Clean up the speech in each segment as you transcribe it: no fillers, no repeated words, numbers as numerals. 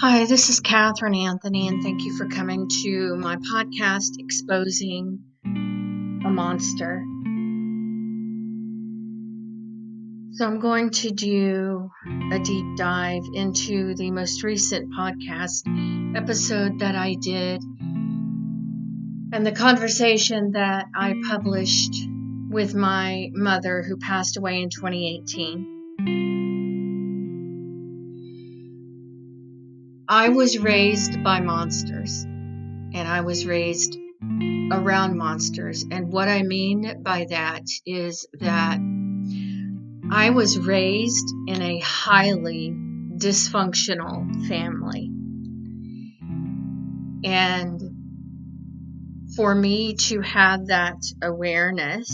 Hi, this is Catherine Anthony, and thank you for coming to my podcast, Exposing a Monster. So I'm going to do a deep dive into the most recent podcast episode that I did and the conversation that I published with my mother who passed away in 2018. I was raised by monsters, and I was raised around monsters. And what I mean by that is that I was raised in a highly dysfunctional family. And for me to have that awareness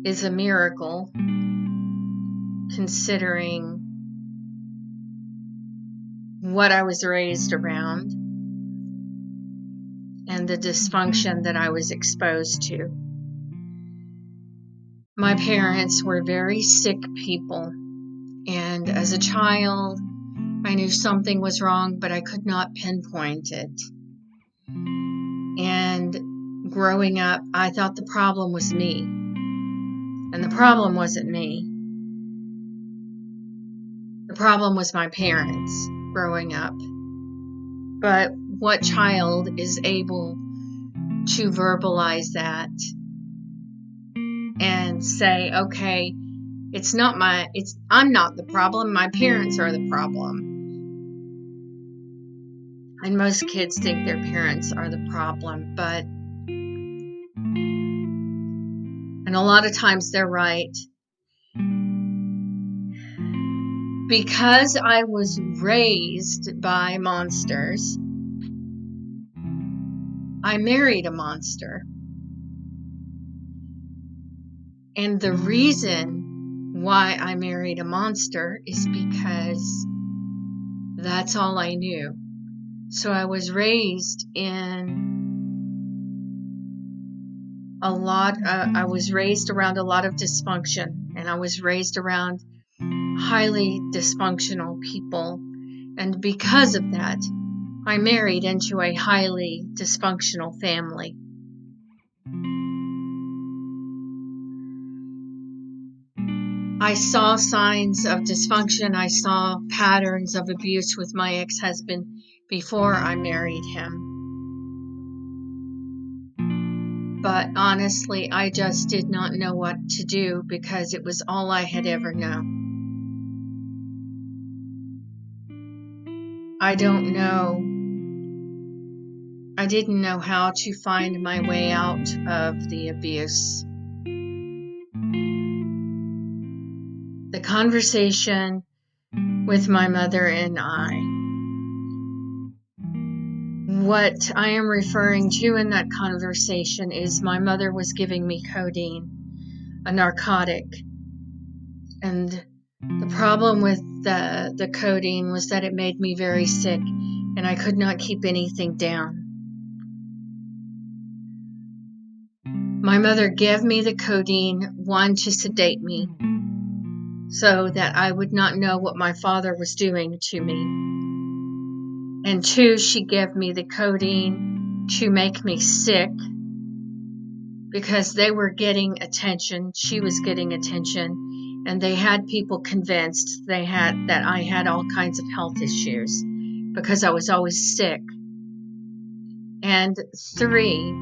is a miracle, considering what I was raised around and the dysfunction that I was exposed to. My parents were very sick people, and as a child, I knew something was wrong, but I could not pinpoint it. And growing up, I thought the problem was me, and the problem wasn't me. The problem was my parents growing up. But what child is able to verbalize that and say, okay, I'm not the problem, my parents are the problem. And most kids think their parents are the problem, and a lot of times they're right. Because I was raised by monsters, I married a monster. And the reason why I married a monster is because that's all I knew. So I was raised in I was raised around a lot of dysfunction, and I was raised around highly dysfunctional people. And because of that, I married into a highly dysfunctional family. I saw signs of dysfunction. I saw patterns of abuse with my ex-husband before I married him. But honestly, I just did not know what to do because it was all I had ever known. I didn't know how to find my way out of the abuse. The conversation with my mother and I, what I am referring to in that conversation is my mother was giving me codeine, a narcotic. And the problem with the codeine was that it made me very sick, and I could not keep anything down. My mother gave me the codeine, one, to sedate me, so that I would not know what my father was doing to me. And two, she gave me the codeine to make me sick because they were getting attention. She was getting attention, and they had people convinced that I had all kinds of health issues because I was always sick. And three,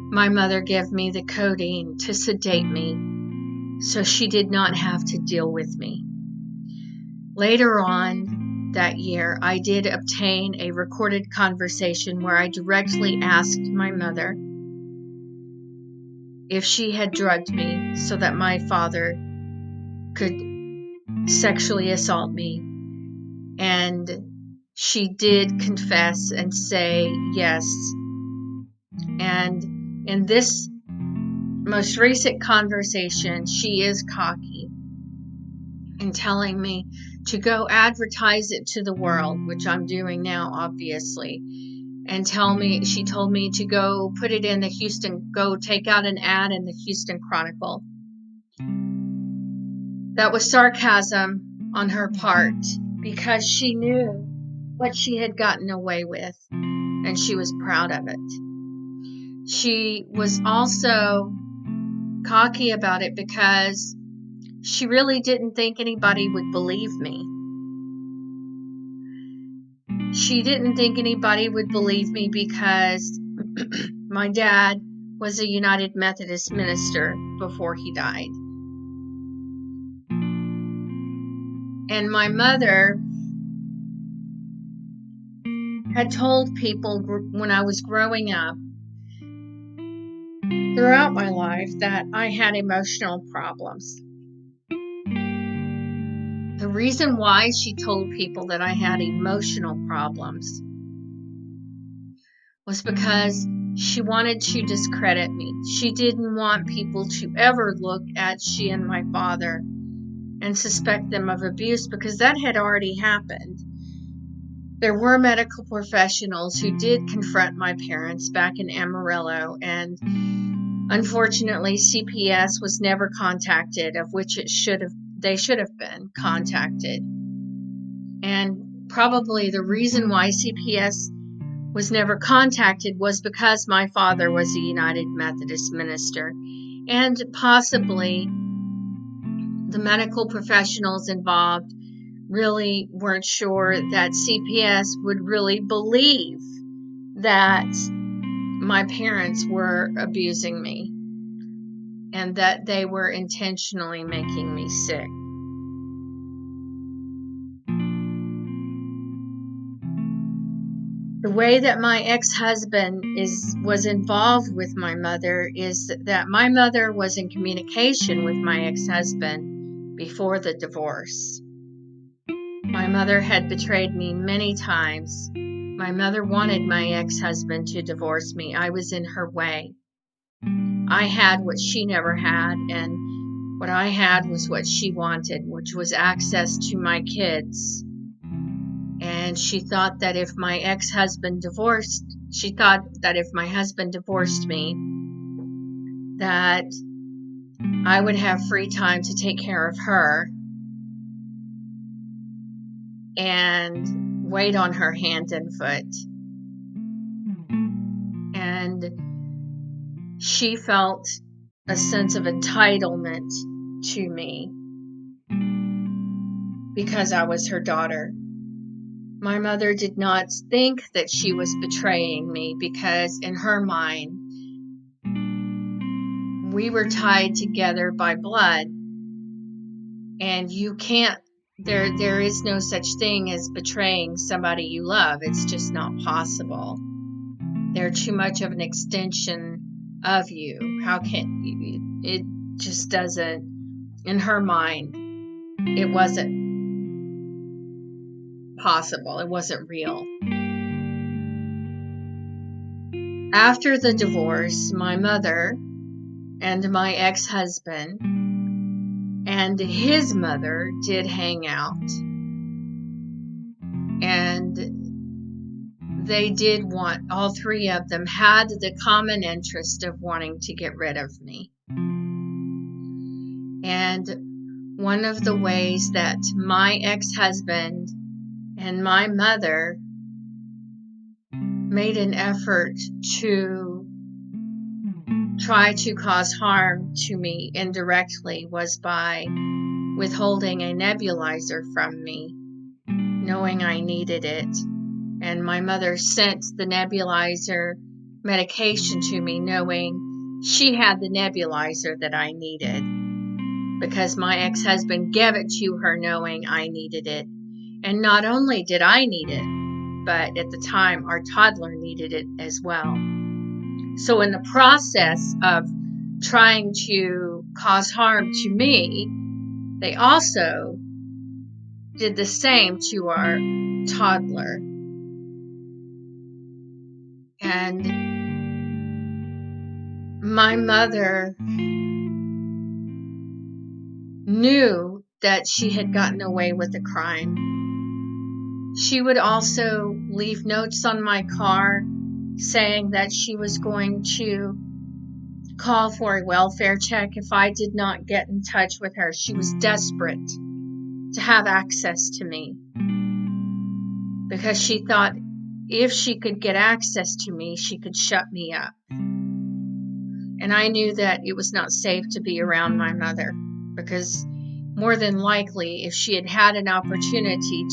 my mother gave me the codeine to sedate me so she did not have to deal with me. Later on that year, I did obtain a recorded conversation where I directly asked my mother if she had drugged me so that my father could sexually assault me. And she did confess and say yes. And in this most recent conversation, she is cocky and telling me to go advertise it to the world, which I'm doing now, obviously. And she told me to go put it in go take out an ad in the Houston Chronicle. That was sarcasm on her part, because she knew what she had gotten away with, and she was proud of it. She was also cocky about it because she really didn't think anybody would believe me. She didn't think anybody would believe me because my dad was a United Methodist minister before he died. And my mother had told people when I was growing up, throughout my life, that I had emotional problems. The reason why she told people that I had emotional problems was because she wanted to discredit me. She didn't want people to ever look at she and my father and suspect them of abuse, because that had already happened. There were medical professionals who did confront my parents back in Amarillo, and unfortunately CPS was never contacted, of which they should have been contacted. And probably the reason why CPS was never contacted was because my father was a United Methodist minister, and possibly the medical professionals involved really weren't sure that CPS would really believe that my parents were abusing me and that they were intentionally making me sick. The way that my ex-husband was involved with my mother is that my mother was in communication with my ex-husband before the divorce. My mother had betrayed me many times. My mother wanted my ex-husband to divorce me. I was in her way. I had what she never had, and what I had was what she wanted, which was access to my kids. And she thought that if my husband divorced me, that I would have free time to take care of her and wait on her hand and foot. And she felt a sense of entitlement to me because I was her daughter. My mother did not think that she was betraying me because in her mind, we were tied together by blood, and you can't, there is no such thing as betraying somebody you love. It's just not possible. They're too much of an extension of you. How can you? It just doesn't, in her mind, it wasn't possible. It wasn't real. After the divorce, my mother and my ex-husband and his mother did hang out, and they did want, all three of them had the common interest of wanting to get rid of me. And one of the ways that my ex-husband and my mother made an effort to try to cause harm to me indirectly was by withholding a nebulizer from me, knowing I needed it. And my mother sent the nebulizer medication to me, knowing she had the nebulizer that I needed, because my ex-husband gave it to her knowing I needed it. And not only did I need it, but at the time our toddler needed it as well. So in the process of trying to cause harm to me, they also did the same to our toddler. And my mother knew that she had gotten away with the crime. She would also leave notes on my car saying that she was going to call for a welfare check if I did not get in touch with her. She was desperate to have access to me. because she thought if she could get access to me, she could shut me up. And I knew that it was not safe to be around my mother, because more than likely, if she had had an opportunity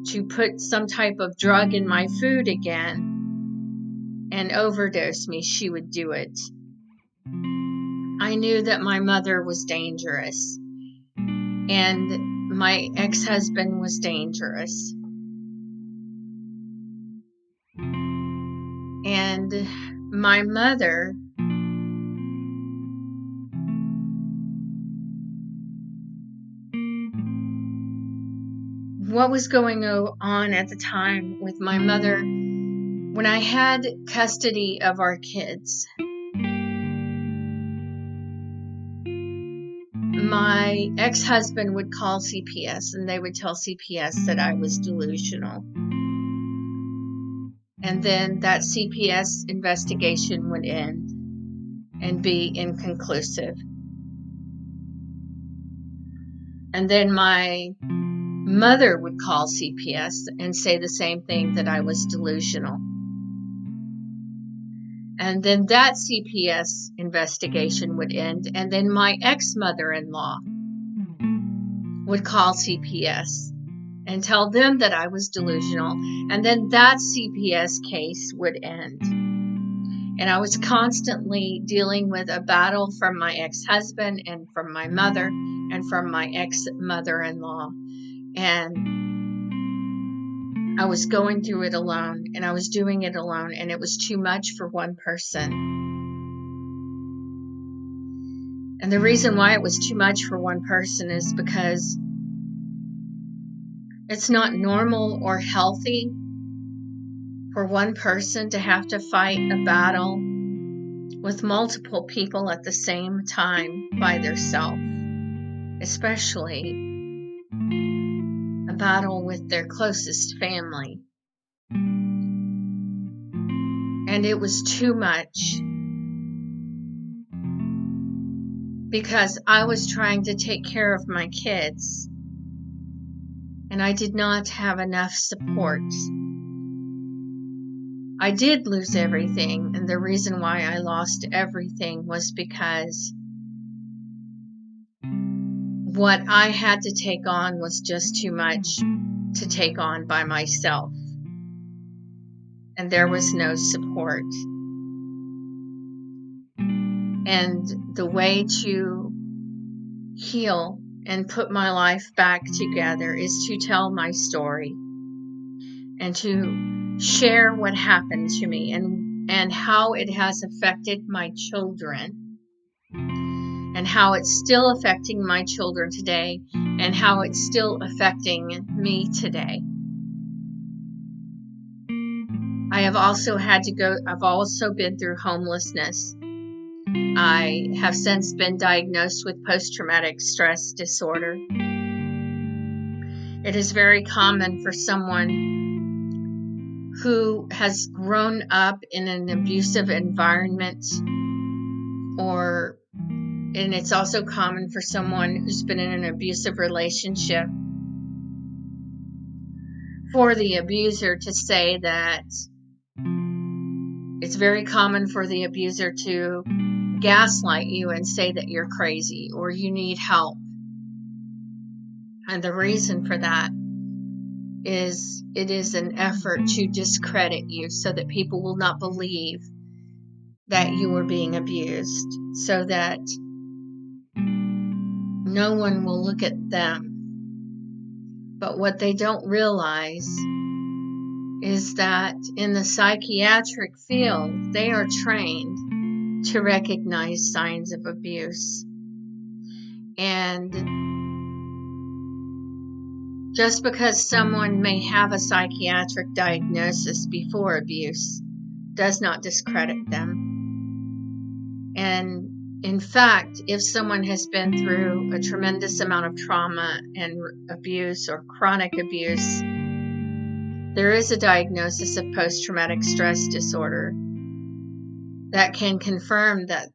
to put some type of drug in my food again and overdose me, she would do it. I knew that my mother was dangerous, and my ex-husband was dangerous. And my mother what was going on at the time with my mother when I had custody of our kids. My ex-husband would call CPS, and they would tell CPS that I was delusional. And then that CPS investigation would end and be inconclusive. And then my mother would call CPS and say the same thing, that I was delusional. And then that CPS investigation would end, and then my ex-mother-in-law would call CPS and tell them that I was delusional, and then that CPS case would end. And I was constantly dealing with a battle from my ex-husband and from my mother and from my ex-mother-in-law. And I was going through it alone, and I was doing it alone, and it was too much for one person. And the reason why it was too much for one person is because it's not normal or healthy for one person to have to fight a battle with multiple people at the same time by themselves, especially a battle with their closest family. And it was too much, because I was trying to take care of my kids, and I did not have enough support. I did lose everything, and the reason why I lost everything was because what I had to take on was just too much to take on by myself, and there was no support. And the way to heal and put my life back together is to tell my story and to share what happened to me and how it has affected my children, and how it's still affecting my children today, and how it's still affecting me today. I've also been through homelessness. I have since been diagnosed with post-traumatic stress disorder. It is very common for someone who has grown up in an abusive environment, and it's also common for someone who's been in an abusive relationship, for the abuser to say that it's very common for the abuser to gaslight you and say that you're crazy or you need help. And the reason for that is it is an effort to discredit you so that people will not believe that you are being abused, so that no one will look at them. But what they don't realize is that in the psychiatric field, they are trained to recognize signs of abuse. And just because someone may have a psychiatric diagnosis before abuse does not discredit them. And in fact, if someone has been through a tremendous amount of trauma and abuse or chronic abuse, there is a diagnosis of post-traumatic stress disorder that can confirm that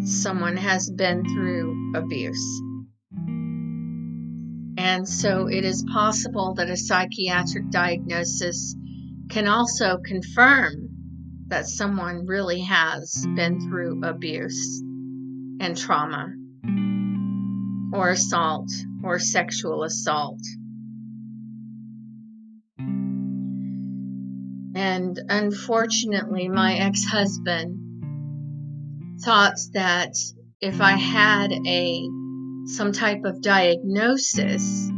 someone has been through abuse. And so it is possible that a psychiatric diagnosis can also confirm that someone really has been through abuse and trauma, or assault, or sexual assault. And unfortunately, my ex-husband thought that if I had some type of diagnosis,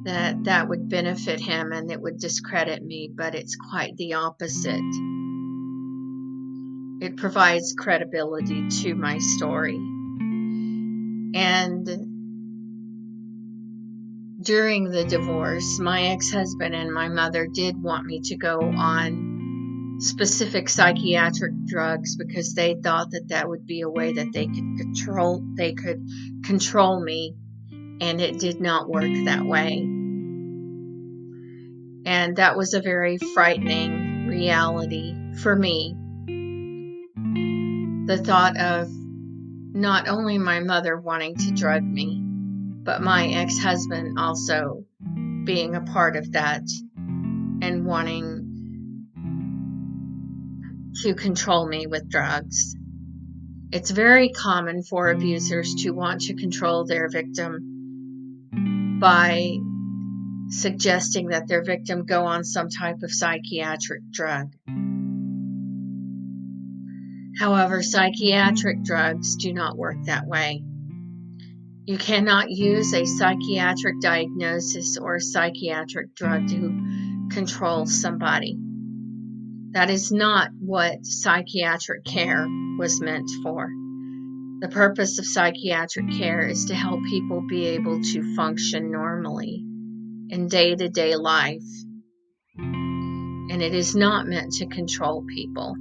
that would benefit him and it would discredit me, but it's quite the opposite. It provides credibility to my story. And during the divorce, my ex-husband and my mother did want me to go on specific psychiatric drugs because they thought that would be a way that they could control me, and it did not work that way. And that was a very frightening reality for me. The thought of not only my mother wanting to drug me, but my ex-husband also being a part of that and wanting to control me with drugs. It's very common for abusers to want to control their victim by suggesting that their victim go on some type of psychiatric drug. However, psychiatric drugs do not work that way. You cannot use a psychiatric diagnosis or a psychiatric drug to control somebody. That is not what psychiatric care was meant for. The purpose of psychiatric care is to help people be able to function normally in day-to-day life. And it is not meant to control people.